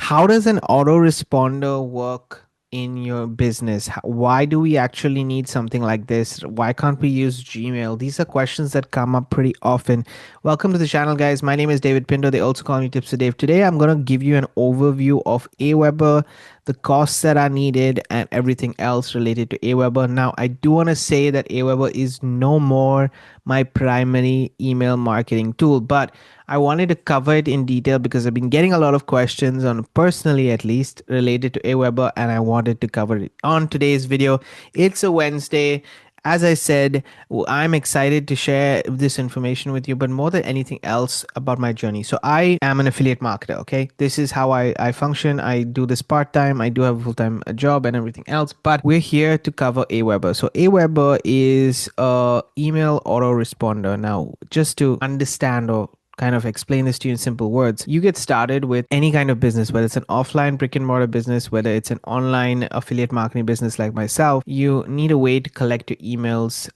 How does an autoresponder work in your business? Why do we actually need something like this? Why can't we use Gmail? These are questions that come up pretty often. Welcome to the channel, guys. My name is David Pindo. They also call me TipsWithDav. Today, I'm going to give you an overview of AWeber, the costs that are needed, and everything else related to AWeber. Now, I do want to say that AWeber is no more my primary email marketing tool, but I wanted to cover it in detail because I've been getting a lot of questions on, personally at least, related to AWeber, and I wanted to cover it on today's video. It's a Wednesday. As I said, I'm excited to share this information with you, but more than anything else about my journey. So I am an affiliate marketer, okay? This is how I function. I do this part-time. I do have a full-time job and everything else, but we're here to cover AWeber. So AWeber is a email autoresponder. Now, just to understand or kind of explain this to you in simple words, you get started with any kind of business, whether it's an offline brick and mortar business, whether it's an online affiliate marketing business like myself. You need a way to collect your emails,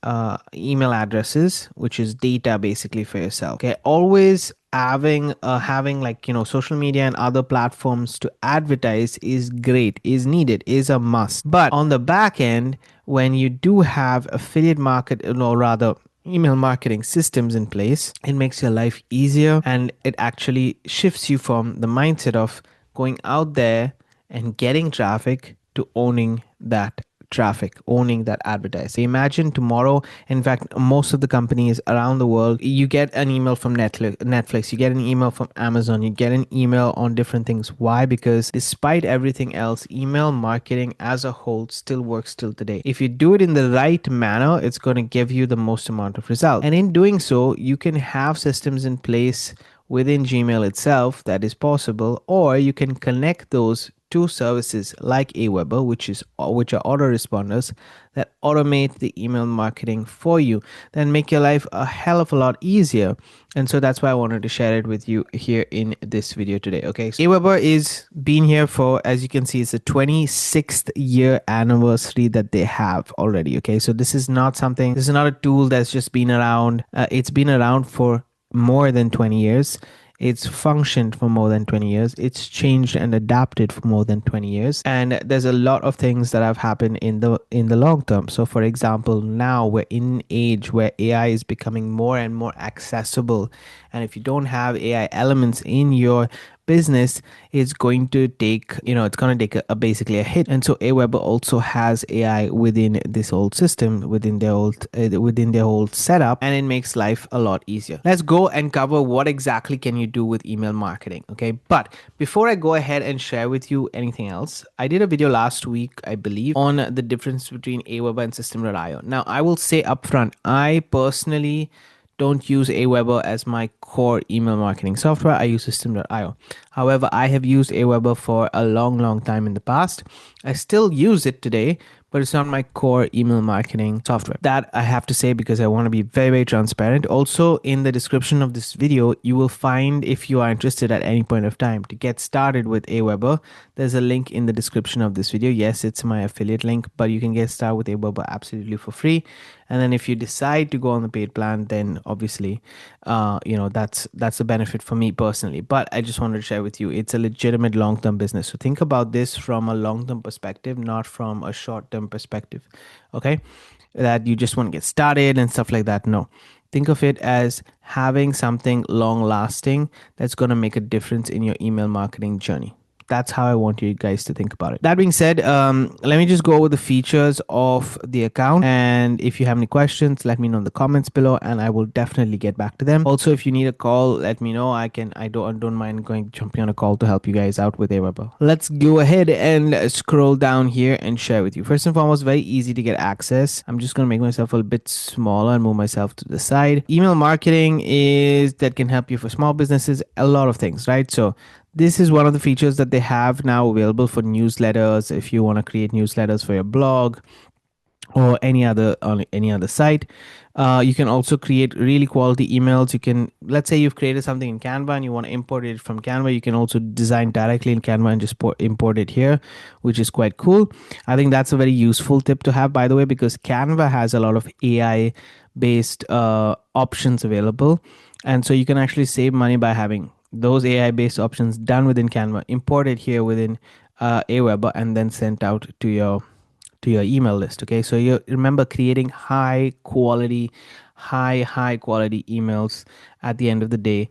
email addresses, which is data basically for yourself. Okay, always having like, you know, social media and other platforms to advertise is great, is needed, is a must. But on the back end, when you do have affiliate market, or rather email marketing systems in place, it makes your life easier, and it actually shifts you from the mindset of going out there and getting traffic to owning that traffic, owning that advertising. Imagine tomorrow, in fact, most of the companies around the world, you get an email from Netflix, you get an email from Amazon, you get an email on different things. Why? Because despite everything else, email marketing as a whole still works till today. If you do it in the right manner, it's going to give you the most amount of results. And in doing so, you can have systems in place within Gmail itself that is possible, or you can connect those two services like AWeber, which are autoresponders that automate the email marketing for you, then make your life a hell of a lot easier. And so that's why I wanted to share it with you here in this video today. Okay, so AWeber is been here for, as you can see, it's the 26th year anniversary that they have already. Okay, so this is not a tool that's just been around. It's been around for more than 20 years. It's functioned for more than 20 years. It's changed and adapted for more than 20 years. And there's a lot of things that have happened in the long term. So for example, now we're in an age where AI is becoming more and more accessible. And if you don't have AI elements in your business, it's going to take, basically a hit. And so AWeber also has AI within this old system, within their whole setup, and it makes life a lot easier. Let's go and cover what exactly can you do with email marketing. Okay, but before I go ahead and share with you anything else, I did a video last week, I believe, on the difference between AWeber and Systeme.io. Now, I will say upfront, I personally don't use AWeber as my core email marketing software. I use Systeme.io. However, I have used AWeber for a long time in the past. I still use it today, but it's not my core email marketing software. That I have to say because I want to be very transparent. Also, in the description of this video, you will find, if you are interested at any point of time to get started with AWeber, there's a link in the description of this video. Yes, it's my affiliate link, but you can get started with AWeber absolutely for free. And then if you decide to go on the paid plan, then obviously, that's a benefit for me personally. But I just wanted to share with you, it's a legitimate long-term business. So think about this from a long-term perspective, not from a short-term perspective. Okay, that you just want to get started and stuff like that. No, think of it as having something long-lasting that's going to make a difference in your email marketing journey. That's how I want you guys to think about it. That being said, let me just go over the features of the account. And if you have any questions, let me know in the comments below and I will definitely get back to them. Also, if you need a call, let me know. I don't mind jumping on a call to help you guys out with AWeber. Let's go ahead and scroll down here and share with you. First and foremost, very easy to get access. I'm just going to make myself a bit smaller and move myself to the side. Email marketing that can help you for small businesses, a lot of things, right? So this is one of the features that they have now available for newsletters. If you want to create newsletters for your blog or any other site, you can also create really quality emails. You can, let's say you've created something in Canva and you want to import it from Canva. You can also design directly in Canva and just import it here, which is quite cool. I think that's a very useful tip to have, by the way, because Canva has a lot of AI based options available. And so you can actually save money by having those AI based options done within Canva, imported here within AWeber, and then sent out to your email list. Okay, so you remember creating high quality emails at the end of the day,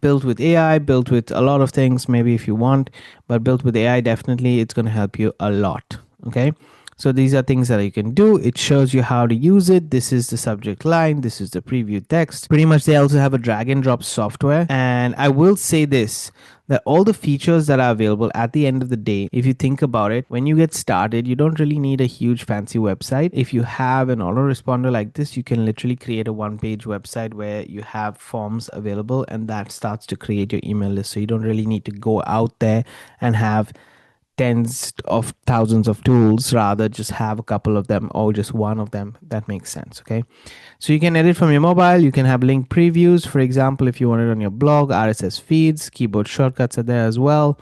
built with AI, built with a lot of things maybe if you want, but built with AI, definitely it's going to help you a lot. Okay, so these are things that you can do. It shows you how to use it. This is the subject line, this is the preview text. Pretty much they also have a drag and drop software. And I will say this, that all the features that are available at the end of the day, if you think about it, when you get started, you don't really need a huge fancy website. If you have an autoresponder like this, you can literally create a one-page website where you have forms available, and that starts to create your email list. So you don't really need to go out there and have tens of thousands of tools, rather just have a couple of them or just one of them. That makes sense. Okay, so you can edit from your mobile. You can have link previews, for example, if you want it on your blog. RSS feeds, keyboard shortcuts are there as well.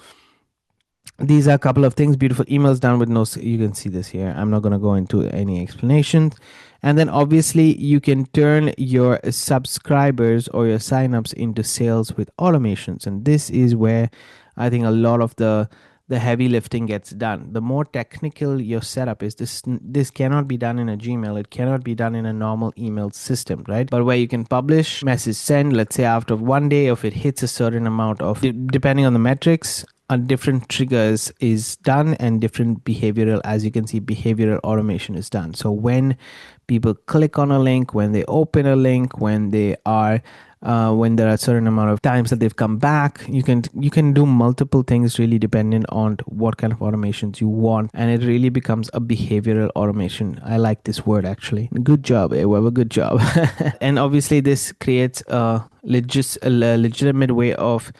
These are a couple of things. Beautiful emails done with no, you can see this here. I'm not going to go into any explanations. And then obviously you can turn your subscribers or your signups into sales with automations. And this is where I think a lot of the heavy lifting gets done. The more technical your setup is, this cannot be done in a Gmail. It cannot be done in a normal email system, right? But where you can publish, message send, let's say after one day, if it hits a certain amount of, depending on the metrics, different triggers is done, and different behavioral, as you can see, behavioral automation is done. So when people click on a link, when they open a link, when they are when there are a certain amount of times that they've come back, you can do multiple things, really dependent on what kind of automations you want, and it really becomes a behavioral automation. I like this word, actually. Good job, AWeber, good job. And obviously this creates a legitimate way of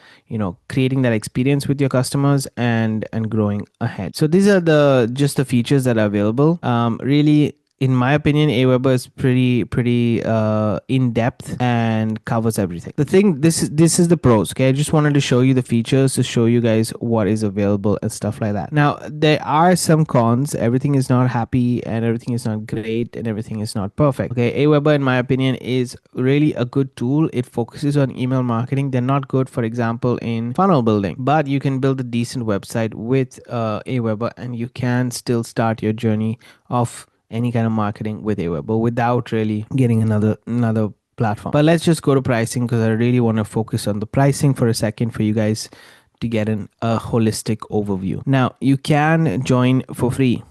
creating that experience with your customers and growing ahead. So these are just the features that are available. Really, in my opinion, AWeber is pretty in depth and covers everything. The thing, this is the pros. Okay, I just wanted to show you the features to show you guys what is available and stuff like that. Now there are some cons. Everything is not happy and everything is not great and everything is not perfect. Okay, AWeber, in my opinion, is really a good tool. It focuses on email marketing. They're not good, for example, in funnel building, but you can build a decent website with AWeber, and you can still start your journey of any kind of marketing with AWeber without really getting another platform. But let's just go to pricing, because I really want to focus on the pricing for a second for you guys to get a holistic overview. Now you can join for free.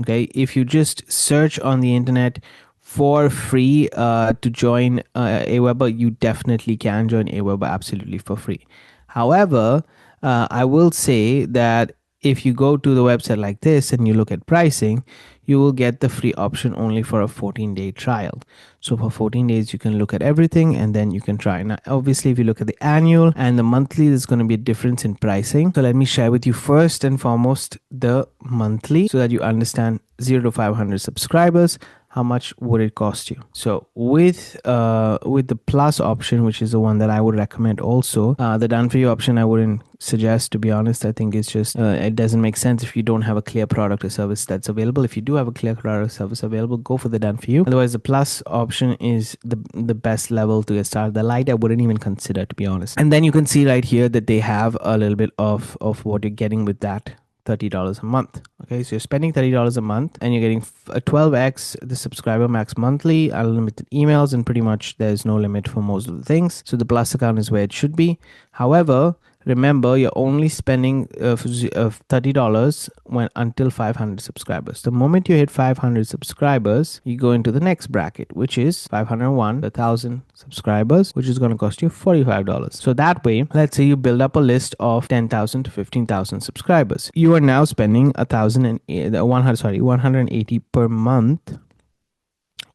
Okay, if you just search on the internet for free to join AWeber, you definitely can join AWeber absolutely for free. However, I will say that if you go to the website like this and you look at pricing, you will get the free option only for a 14-day trial. So for 14 days, you can look at everything and then you can try. Now, obviously, if you look at the annual and the monthly, there's going to be a difference in pricing. So let me share with you first and foremost the monthly, so that you understand 0 to 500 subscribers, how much would it cost you. So with the plus option, which is the one that I would recommend also, the done for you option I wouldn't suggest, to be honest. I think it's just it doesn't make sense if you don't have a clear product or service that's available. If you do have a clear product or service available, go for the done for you. Otherwise, the plus option is the best level to get started. The light I wouldn't even consider, to be honest. And then you can see right here that they have a little bit of what you're getting with that. $30 a month. Okay, so you're spending $30 a month and you're getting a 12x the subscriber max monthly, unlimited emails, and pretty much there's no limit for most of the things. So the plus account is where it should be. However, remember, you're only spending $30 until 500 subscribers. The moment you hit 500 subscribers, you go into the next bracket, which is 501, 1,000 subscribers, which is going to cost you $45. So that way, let's say you build up a list of 10,000 to 15,000 subscribers. You are now spending 180 per month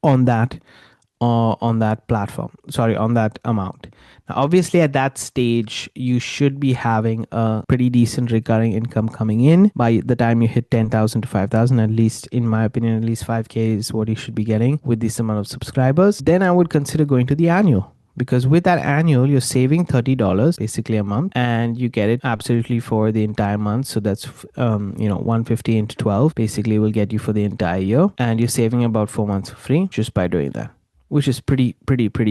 on that platform, on that amount. Now obviously at that stage you should be having a pretty decent recurring income coming in by the time you hit 10,000 to 5,000. At least in my opinion, at least 5k is what you should be getting with this amount of subscribers. Then I would consider going to the annual, because with that annual you're saving $30 basically a month, and you get it absolutely for the entire month. So that's 150 into 12 basically will get you for the entire year, and you're saving about 4 months for free just by doing that. which is pretty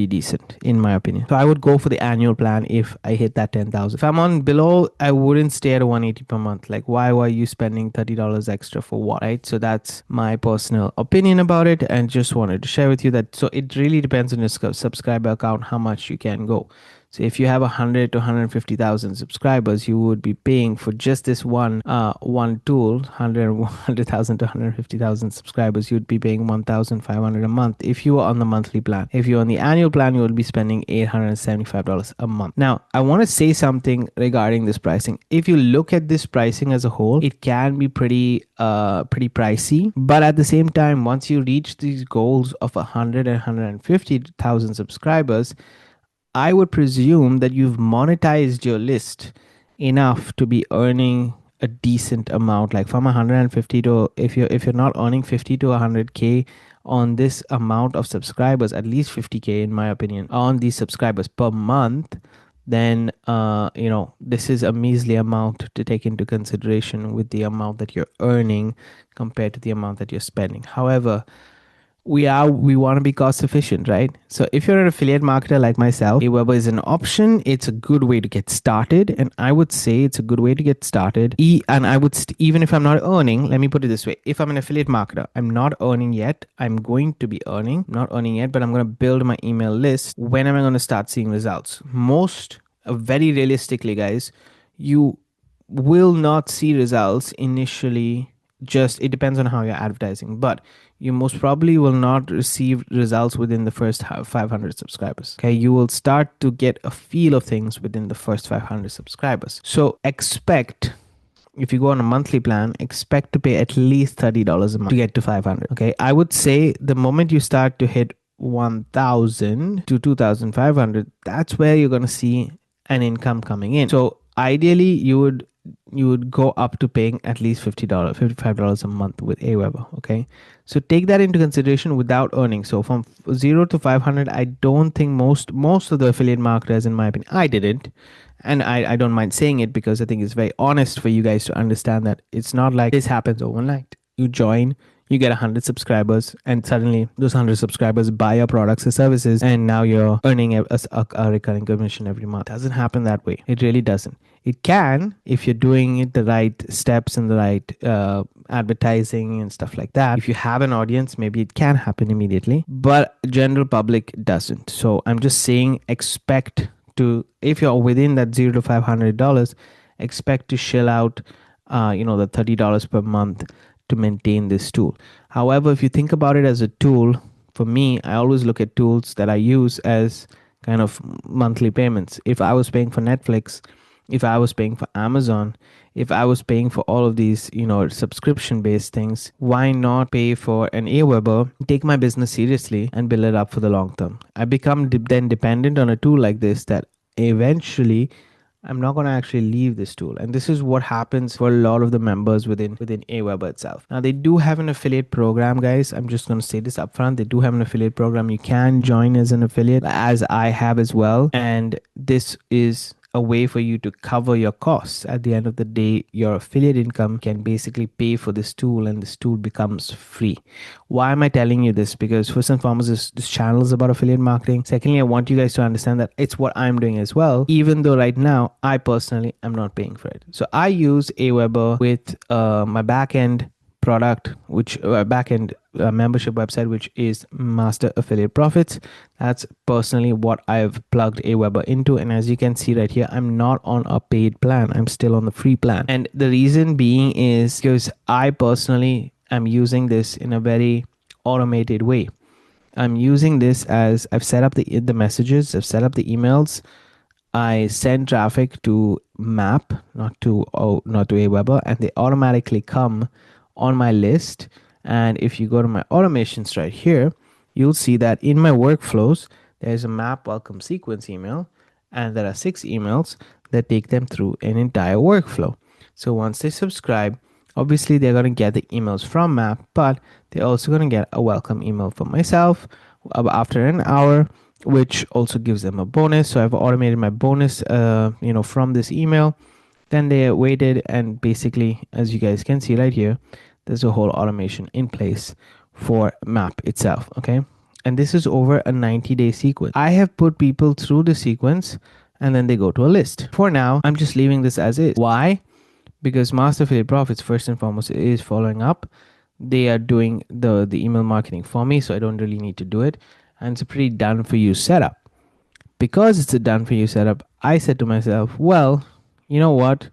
decent in my opinion. So I would go for the annual plan if I hit that 10,000. If I'm on below, I wouldn't stay at a 180 per month. Like, why are you spending $30 extra for what, right? So that's my personal opinion about it, and just wanted to share with you that. So it really depends on your subscriber account how much you can go. So if you have 100 to 150,000 subscribers, you would be paying for just this one tool, 100,000 to 150,000 subscribers, you'd be paying 1,500 a month if you are on the monthly plan. If you're on the annual plan, you will be spending $875 a month. Now, I want to say something regarding this pricing. If you look at this pricing as a whole, it can be pretty pricey, but at the same time, once you reach these goals of 100 and 150,000 subscribers, I would presume that you've monetized your list enough to be earning a decent amount. Like from 150 to, if you're not earning 50 to 100K on this amount of subscribers, at least 50K in my opinion on these subscribers per month, then this is a measly amount to take into consideration with the amount that you're earning compared to the amount that you're spending. However, we want to be cost efficient, right? So if you're an affiliate marketer like myself, AWeber is an option. It's a good way to get started, and I would say it's a good way to get started. And I would even if I'm not earning, let me put it this way: if I'm an affiliate marketer, I'm not earning yet. I'm going to be earning, not earning yet, but I'm going to build my email list. When am I going to start seeing results? Very realistically, guys, you will not see results initially. Just it depends on how you're advertising, but you most probably will not receive results within the first 500 subscribers. Okay, you will start to get a feel of things within the first 500 subscribers. So expect, if you go on a monthly plan, expect to pay at least $30 a month to get to 500. Okay, I would say the moment you start to hit 1,000 to 2,500, that's where you're going to see an income coming in. So ideally, you would go up to paying at least $50, $55 a month with AWeber. Okay, so take that into consideration without earning. So from 0 to 500, I don't think most of the affiliate marketers, in my opinion, I didn't, and I don't mind saying it because I think it's very honest for you guys to understand that it's not like this happens overnight. You join, you get 100 subscribers, and suddenly those 100 subscribers buy your products or services, and now you're earning a recurring commission every month. It doesn't happen that way. It really doesn't. It can if you're doing it the right steps and the right advertising and stuff like that. If you have an audience, maybe it can happen immediately, but general public doesn't. So I'm just saying, expect to, if you're within that $0 to $500, expect to shell out the $30 per month to maintain this tool. However, if you think about it as a tool, for me, I always look at tools that I use as kind of monthly payments. If I was paying for Netflix, if I was paying for Amazon, if I was paying for all of these, subscription based things, why not pay for an AWeber, take my business seriously and build it up for the long term? I become then dependent on a tool like this that eventually I'm not going to actually leave this tool. And this is what happens for a lot of the members within AWeber itself. Now, they do have an affiliate program, guys. I'm just going to say this up front. They do have an affiliate program. You can join as an affiliate, as I have as well. And this is a way for you to cover your costs. At the end of the day, your affiliate income can basically pay for this tool, and this tool becomes free. Why am I telling you this? Because first and foremost, this channel is about affiliate marketing. Secondly, I want you guys to understand that it's what I'm doing as well, even though right now I personally am not paying for it. So I use AWeber with my backend product, which backend membership website, which is Master Affiliate Profits. That's personally what I've plugged AWeber into. And as you can see right here, I'm not on a paid plan. I'm still on the free plan. And the reason being is because I personally am using this in a very automated way. I'm using this as I've set up the messages, I've set up the emails. I send traffic to Map, not to AWeber, and they automatically come on my list. And if you go to my automations right here, you'll see that in my workflows, there's a Map welcome sequence email, and there are 6 emails that take them through an entire workflow. So once they subscribe, obviously they're going to get the emails from Map, but they're also going to get a welcome email from myself after an hour, which also gives them a bonus. So I've automated my bonus from this email. Then they waited, and basically, as you guys can see right here, there's a whole automation in place for Map itself. Okay, And this is over a 90-day sequence. I have put people through the sequence and then they go to a list. For now, I'm just leaving this as is. Why? Because Master Affiliate Profits, first and foremost, is following up. They are doing the email marketing for me, so I don't really need to do it. And it's a pretty done for you setup. Because it's a done for you setup, I said to myself, well, you know what?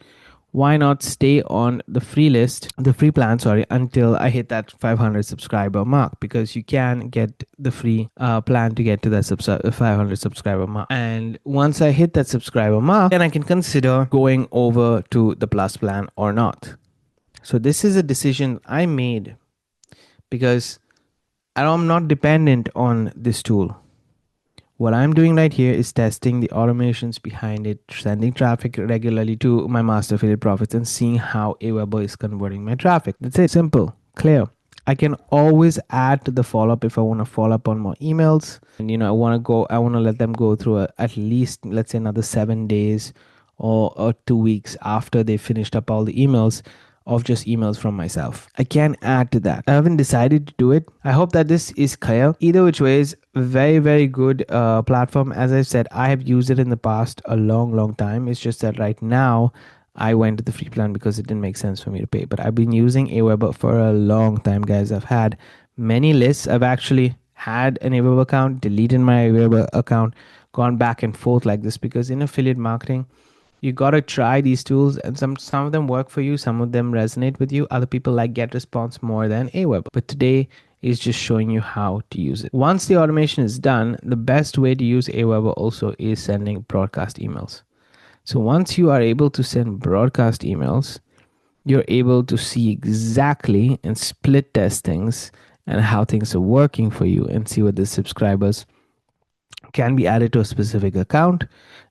Why not stay on the free list, the free plan, sorry, until I hit that 500 subscriber mark, because you can get the free plan to get to that 500 subscriber mark. And once I hit that subscriber mark, then I can consider going over to the plus plan or not. So this is a decision I made because I'm not dependent on this tool. What I'm doing right here is testing the automations behind it, sending traffic regularly to my Master Affiliate Profits and seeing how AWeber is converting my traffic. That's it. Simple, clear. I can always add to the follow-up if I want to follow up on more emails. And I want to let them go through at least, let's say, another 7 days or 2 weeks after they finished up all the emails of just emails from myself. I can add to that. I haven't decided to do it. I hope that this is clear. Either which way is very, very good platform. As I said, I have used it in the past a long time. It's just that right now I went to the free plan because it didn't make sense for me to pay. But I've been using AWeber for a long time, guys. I've had many lists. I've actually had an AWeber account, deleted my AWeber account, gone back and forth like this, because in affiliate marketing, you got to try these tools, and some of them work for you, some of them resonate with you. Other people like GetResponse more than AWeber. But today is just showing you how to use it. Once the automation is done, the best way to use AWeber also is sending broadcast emails. So once you are able to send broadcast emails, you're able to see exactly and split test things and how things are working for you, and see what the subscribers can be added to a specific account,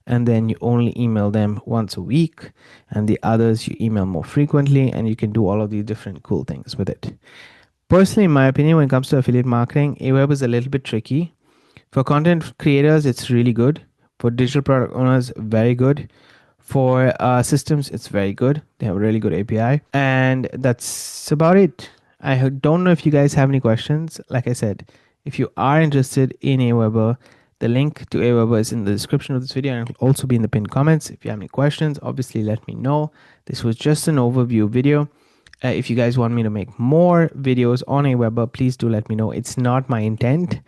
and then you only email them once a week, and the others you email more frequently, and you can do all of these different cool things with it. Personally, in my opinion, when it comes to affiliate marketing, AWeber is a little bit tricky. For content creators, it's really good. For digital product owners, very good. For systems, it's very good. They have a really good API, and that's about it. I don't know if you guys have any questions. Like I said, if you are interested in AWeber, the link to AWeber is in the description of this video, and it'll also be in the pinned comments. If you have any questions, obviously let me know. This was just an overview video. If you guys want me to make more videos on AWeber, please do let me know. It's not my intent,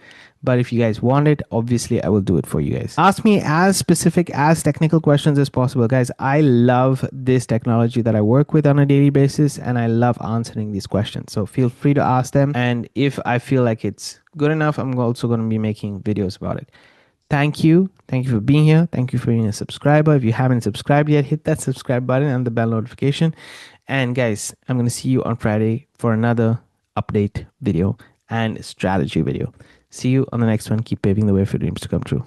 but if you guys want it, obviously I will do it for you guys. Ask me as specific, as technical questions as possible, guys. I love this technology that I work with on a daily basis, and I love answering these questions. So feel free to ask them. And if I feel like it's good enough, I'm also going to be making videos about it. Thank you. Thank you for being here. Thank you for being a subscriber. If you haven't subscribed yet, hit that subscribe button and the bell notification. And guys, I'm going to see you on Friday for another update video and strategy video. See you on the next one. Keep paving the way for dreams to come true.